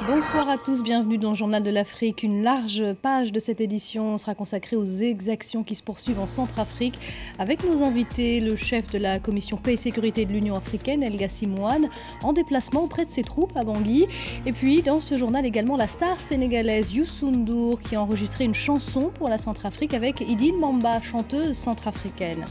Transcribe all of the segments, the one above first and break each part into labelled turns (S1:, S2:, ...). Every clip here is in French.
S1: Bonsoir à tous, bienvenue dans le Journal de l'Afrique. Une large page de cette édition sera consacrée aux exactions qui se poursuivent en Centrafrique. Avec nos invités, le chef de la commission paix et sécurité de l'Union africaine, El Gassim Ouane, en déplacement auprès de ses troupes à Bangui. Et puis dans ce journal également la star sénégalaise Youssou N'Dour qui a enregistré une chanson pour la Centrafrique avec Idil Mamba, chanteuse centrafricaine.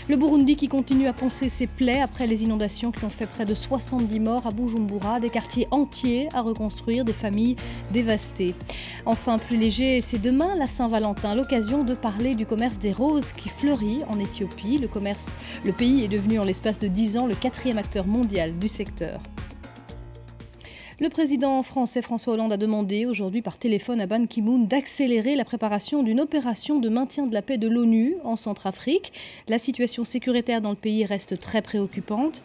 S1: Le Burundi qui continue à panser ses plaies après les inondations qui ont fait près de 70 morts à Bujumbura, des quartiers entiers à reconstruire, des familles dévastées. Enfin, plus léger, c'est demain la Saint-Valentin, l'occasion de parler du commerce des roses qui fleurit en Éthiopie. Le pays est devenu en l'espace de 10 ans le 4e acteur mondial du secteur. Le président français François Hollande a demandé aujourd'hui par téléphone à Ban Ki-moon d'accélérer la préparation d'une opération de maintien de la paix de l'ONU en Centrafrique. La situation sécuritaire dans le pays reste très préoccupante.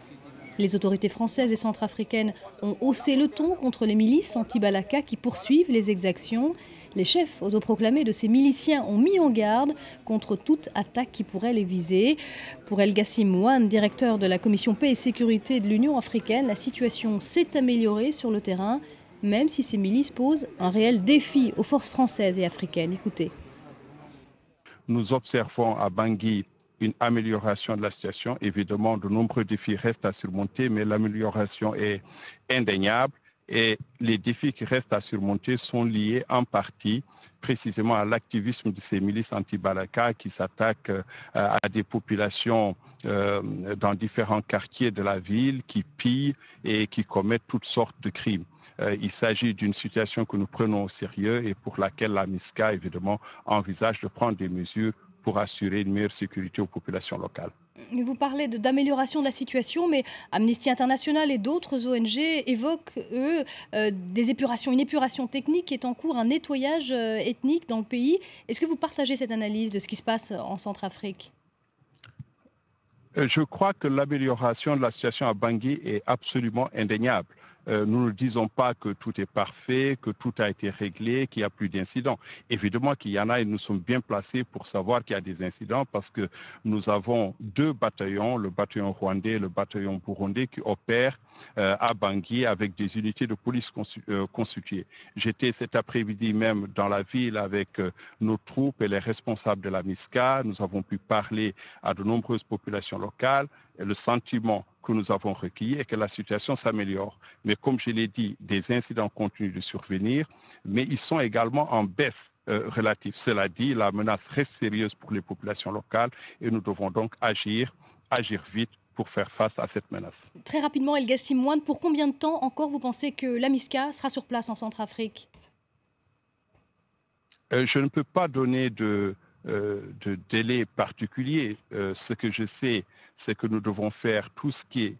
S1: Les autorités françaises et centrafricaines ont haussé le ton contre les milices anti-Balaka qui poursuivent les exactions. Les chefs autoproclamés de ces miliciens ont mis en garde contre toute attaque qui pourrait les viser. Pour El Gassim Ouane, directeur de la commission paix et sécurité de l'Union africaine, la situation s'est améliorée sur le terrain, même si ces milices posent un réel défi aux forces françaises et africaines. Écoutez.
S2: Nous observons à Bangui une amélioration de la situation. Évidemment, de nombreux défis restent à surmonter, mais l'amélioration est indéniable. Et les défis qui restent à surmonter sont liés en partie précisément à l'activisme de ces milices anti-Balaka qui s'attaquent à des populations dans différents quartiers de la ville, qui pillent et qui commettent toutes sortes de crimes. Il s'agit d'une situation que nous prenons au sérieux et pour laquelle la MISCA, évidemment, envisage de prendre des mesures pour assurer une meilleure sécurité aux populations locales.
S1: Vous parlez d'amélioration de la situation, mais Amnesty International et d'autres ONG évoquent, eux, une épuration technique qui est en cours, un nettoyage ethnique dans le pays. Est-ce que vous partagez cette analyse de ce qui se passe en Centrafrique ?
S2: Je crois que l'amélioration de la situation à Bangui est absolument indéniable. Nous ne disons pas que tout est parfait, que tout a été réglé, qu'il n'y a plus d'incidents. Évidemment qu'il y en a et nous sommes bien placés pour savoir qu'il y a des incidents parce que nous avons 2 bataillons, le bataillon rwandais et le bataillon burundais qui opèrent à Bangui avec des unités de police constituées. J'étais cet après-midi même dans la ville avec nos troupes et les responsables de la MISCA. Nous avons pu parler à de nombreuses populations locales et le sentiment que nous avons recueilli est que la situation s'améliore. Mais comme je l'ai dit, des incidents continuent de survenir, mais ils sont également en baisse relative. Cela dit, la menace reste sérieuse pour les populations locales et nous devons donc agir vite pour faire face à cette menace.
S1: Très rapidement, El Gassim Ouane, pour combien de temps encore vous pensez que la MISCA sera sur place en Centrafrique ?
S2: Je ne peux pas donner de délai particulier. Ce que je sais, c'est que nous devons faire tout ce qui est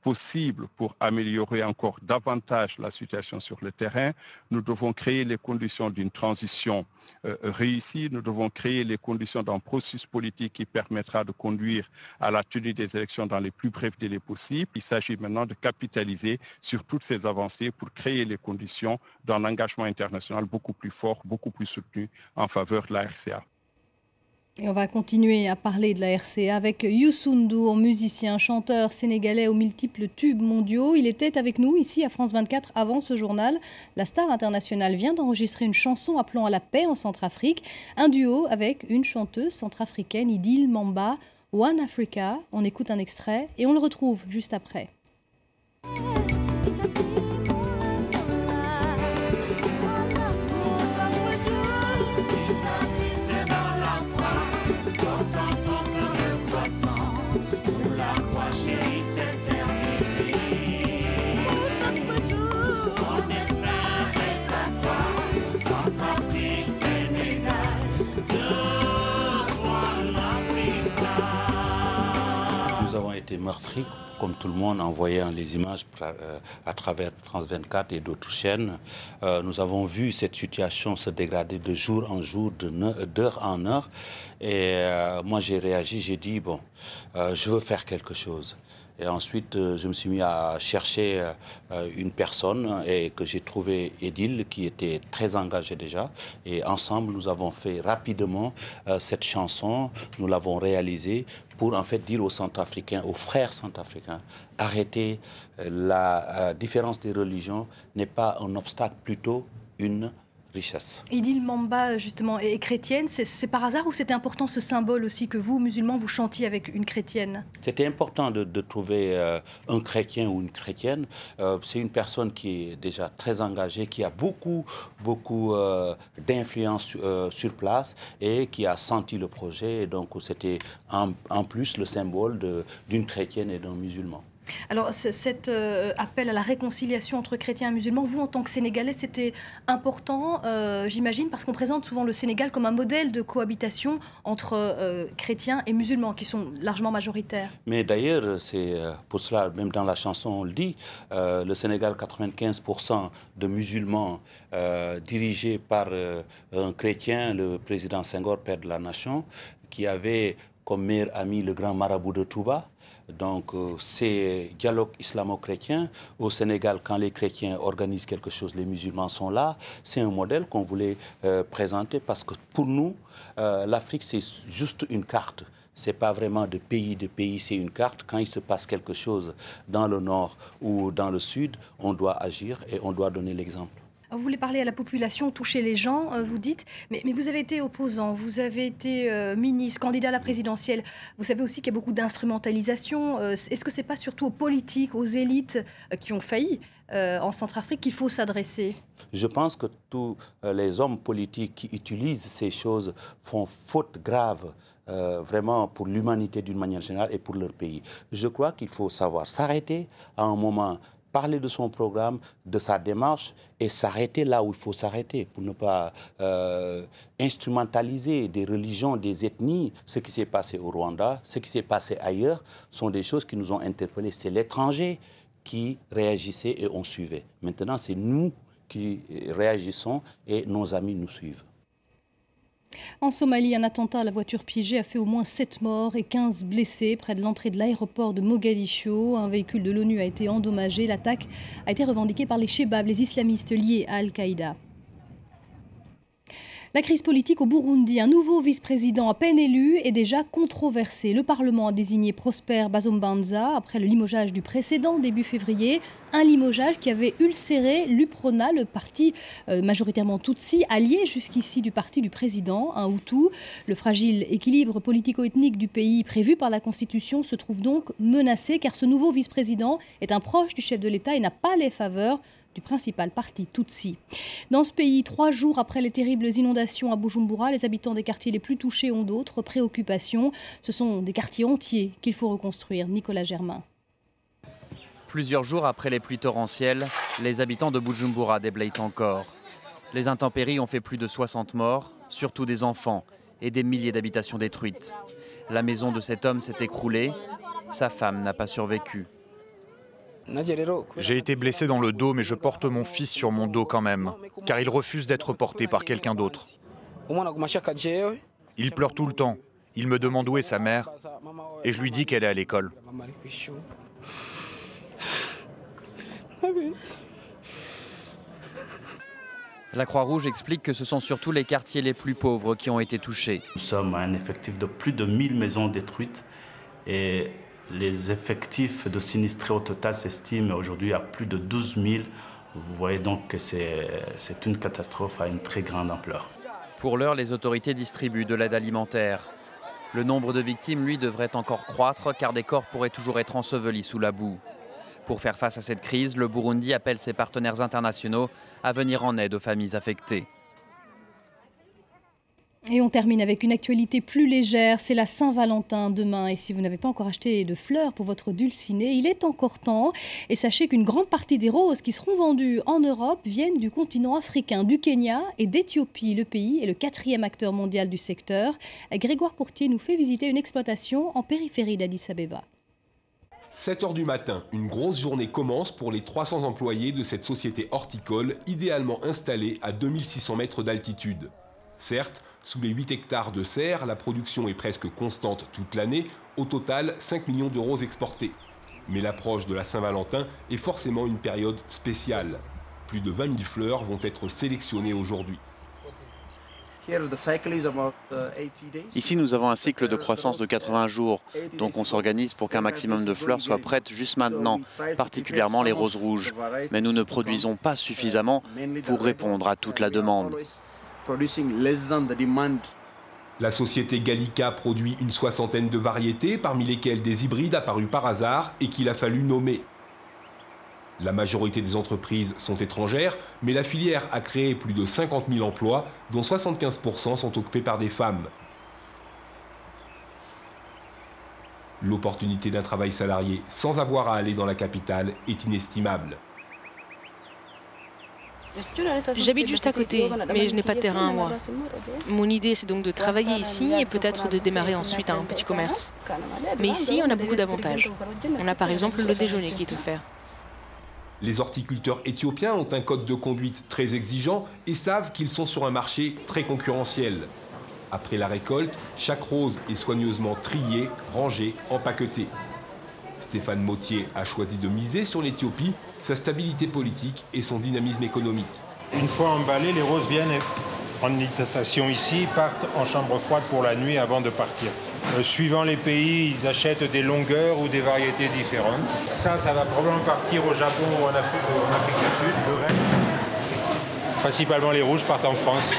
S2: possible pour améliorer encore davantage la situation sur le terrain. Nous devons créer les conditions d'une transition réussie. Nous devons créer les conditions d'un processus politique qui permettra de conduire à la tenue des élections dans les plus brefs délais possibles. Il s'agit maintenant de capitaliser sur toutes ces avancées pour créer les conditions d'un engagement international beaucoup plus fort, beaucoup plus soutenu en faveur de la RCA.
S1: Et on va continuer à parler de la RCA avec Youssou N'Dour, musicien, chanteur sénégalais aux multiples tubes mondiaux. Il était avec nous ici à France 24 avant ce journal. La star internationale vient d'enregistrer une chanson appelant à la paix en Centrafrique. Un duo avec une chanteuse centrafricaine, Idil Mamba, One Africa. On écoute un extrait et on le retrouve juste après.
S3: Nous avons été meurtris, comme tout le monde, en voyant les images à travers France 24 et d'autres chaînes. Nous avons vu cette situation se dégrader de jour en jour, d'heure en heure. Et moi, j'ai réagi, j'ai dit, bon, je veux faire quelque chose. Et ensuite, je me suis mis à chercher une personne et que j'ai trouvé Edil, qui était très engagé déjà. Et ensemble, nous avons fait rapidement cette chanson. Nous l'avons réalisée pour en fait dire aux Centrafricains, aux frères centrafricains, arrêtez, la différence des religions n'est pas un obstacle, plutôt une richesse.
S1: Idil Mamba, justement, est chrétienne. C'est par hasard ou c'était important ce symbole aussi que vous, musulmans, vous chantiez avec une chrétienne?
S3: C'était important de trouver un chrétien ou une chrétienne. C'est une personne qui est déjà très engagée, qui a beaucoup d'influence sur place et qui a senti le projet. Et donc c'était en plus le symbole d'une chrétienne et d'un musulman.
S1: Alors, cet appel à la réconciliation entre chrétiens et musulmans, vous, en tant que Sénégalais, c'était important, j'imagine, parce qu'on présente souvent le Sénégal comme un modèle de cohabitation entre chrétiens et musulmans, qui sont largement majoritaires.
S3: Mais d'ailleurs, c'est pour cela, même dans la chanson, on le dit, le Sénégal, 95% de musulmans dirigés par un chrétien, le président Senghor, père de la nation, qui avait comme meilleur ami le grand marabout de Touba. Donc, c'est dialogue islamo-chrétien. Au Sénégal, quand les chrétiens organisent quelque chose, les musulmans sont là. C'est un modèle qu'on voulait présenter parce que pour nous, l'Afrique, c'est juste une carte. Ce n'est pas vraiment de pays, c'est une carte. Quand il se passe quelque chose dans le nord ou dans le sud, on doit agir et on doit donner l'exemple.
S1: Vous voulez parler à la population, toucher les gens, vous dites, mais vous avez été opposant, vous avez été ministre, candidat à la présidentielle. Vous savez aussi qu'il y a beaucoup d'instrumentalisation. Est-ce que ce n'est pas surtout aux politiques, aux élites qui ont failli en Centrafrique qu'il faut s'adresser?
S3: Je pense que tous les hommes politiques qui utilisent ces choses font faute grave, vraiment pour l'humanité d'une manière générale et pour leur pays. Je crois qu'il faut savoir s'arrêter à un moment, parler de son programme, de sa démarche et s'arrêter là où il faut s'arrêter pour ne pas instrumentaliser des religions, des ethnies. Ce qui s'est passé au Rwanda, ce qui s'est passé ailleurs sont des choses qui nous ont interpellés. C'est l'étranger qui réagissait et on suivait. Maintenant, c'est nous qui réagissons et nos amis nous suivent.
S1: En Somalie, un attentat à la voiture piégée a fait au moins 7 morts et 15 blessés près de l'entrée de l'aéroport de Mogadiscio. Un véhicule de l'ONU a été endommagé. L'attaque a été revendiquée par les Chebabs, les islamistes liés à Al-Qaïda. La crise politique au Burundi, un nouveau vice-président à peine élu est déjà controversé. Le Parlement a désigné Prosper Bazombanza après le limogeage du précédent début février. Un limogeage qui avait ulcéré l'UPRONA, le parti majoritairement Tutsi, allié jusqu'ici du parti du président, un Hutu. Le fragile équilibre politico-ethnique du pays prévu par la Constitution se trouve donc menacé car ce nouveau vice-président est un proche du chef de l'État et n'a pas les faveurs du principal parti Tutsi. Dans ce pays, 3 jours après les terribles inondations à Bujumbura, les habitants des quartiers les plus touchés ont d'autres préoccupations. Ce sont des quartiers entiers qu'il faut reconstruire. Nicolas Germain.
S4: Plusieurs jours après les pluies torrentielles, les habitants de Bujumbura déblayent encore. Les intempéries ont fait plus de 60 morts, surtout des enfants et des milliers d'habitations détruites. La maison de cet homme s'est écroulée, sa femme n'a pas survécu.
S5: J'ai été blessé dans le dos, mais je porte mon fils sur mon dos quand même, car il refuse d'être porté par quelqu'un d'autre. Il pleure tout le temps. Il me demande où est sa mère, et je lui dis qu'elle est à l'école.
S4: La Croix-Rouge explique que ce sont surtout les quartiers les plus pauvres qui ont été touchés.
S6: Nous sommes à un effectif de plus de 1000 maisons détruites et les effectifs de sinistrés au total s'estiment aujourd'hui à plus de 12 000. Vous voyez donc que c'est une catastrophe à une très grande ampleur.
S4: Pour l'heure, les autorités distribuent de l'aide alimentaire. Le nombre de victimes, lui, devrait encore croître car des corps pourraient toujours être ensevelis sous la boue. Pour faire face à cette crise, le Burundi appelle ses partenaires internationaux à venir en aide aux familles affectées.
S1: Et on termine avec une actualité plus légère, c'est la Saint-Valentin demain. Et si vous n'avez pas encore acheté de fleurs pour votre dulciné, il est encore temps. Et sachez qu'une grande partie des roses qui seront vendues en Europe viennent du continent africain, du Kenya et d'Éthiopie. Le pays est le 4e acteur mondial du secteur. Grégoire Pourtier nous fait visiter une exploitation en périphérie d'Addis-Abeba.
S7: 7 h du matin, une grosse journée commence pour les 300 employés de cette société horticole idéalement installée à 2600 mètres d'altitude. Certes, sous les 8 hectares de serre, la production est presque constante toute l'année. Au total, 5 millions d'euros exportés. Mais l'approche de la Saint-Valentin est forcément une période spéciale. Plus de 20 000 fleurs vont être sélectionnées aujourd'hui.
S4: Ici, nous avons un cycle de croissance de 80 jours, donc on s'organise pour qu'un maximum de fleurs soient prêtes juste maintenant, particulièrement les roses rouges. Mais nous ne produisons pas suffisamment pour répondre à toute la demande.
S7: La société Gallica produit une soixantaine de variétés, parmi lesquelles des hybrides apparus par hasard et qu'il a fallu nommer. La majorité des entreprises sont étrangères, mais la filière a créé plus de 50 000 emplois, dont 75% sont occupés par des femmes. L'opportunité d'un travail salarié sans avoir à aller dans la capitale est inestimable.
S8: J'habite juste à côté, mais je n'ai pas de terrain, moi. Mon idée, c'est donc de travailler ici et peut-être de démarrer ensuite un petit commerce. Mais ici, on a beaucoup d'avantages. On a par exemple le déjeuner qui est offert.
S7: Les horticulteurs éthiopiens ont un code de conduite très exigeant et savent qu'ils sont sur un marché très concurrentiel. Après la récolte, chaque rose est soigneusement triée, rangée, empaquetée. Stéphane Mottier a choisi de miser sur l'Éthiopie, sa stabilité politique et son dynamisme économique.
S9: Une fois emballées, les roses viennent en hydratation ici, partent en chambre froide pour la nuit avant de partir. Suivant les pays, ils achètent des longueurs ou des variétés différentes. Ça va probablement partir au Japon ou en Afrique du Sud. Le reste, principalement les rouges, partent en France.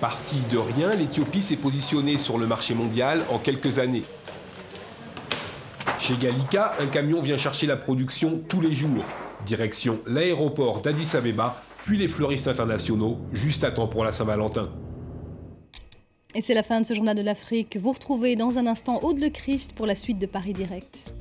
S7: Parti de rien, l'Éthiopie s'est positionnée sur le marché mondial en quelques années. Chez Gallica, un camion vient chercher la production tous les jours. Direction l'aéroport d'Addis Abeba, puis les fleuristes internationaux, juste à temps pour la Saint-Valentin.
S1: Et c'est la fin de ce journal de l'Afrique. Vous retrouvez dans un instant Aude Le Christ pour la suite de Paris Direct.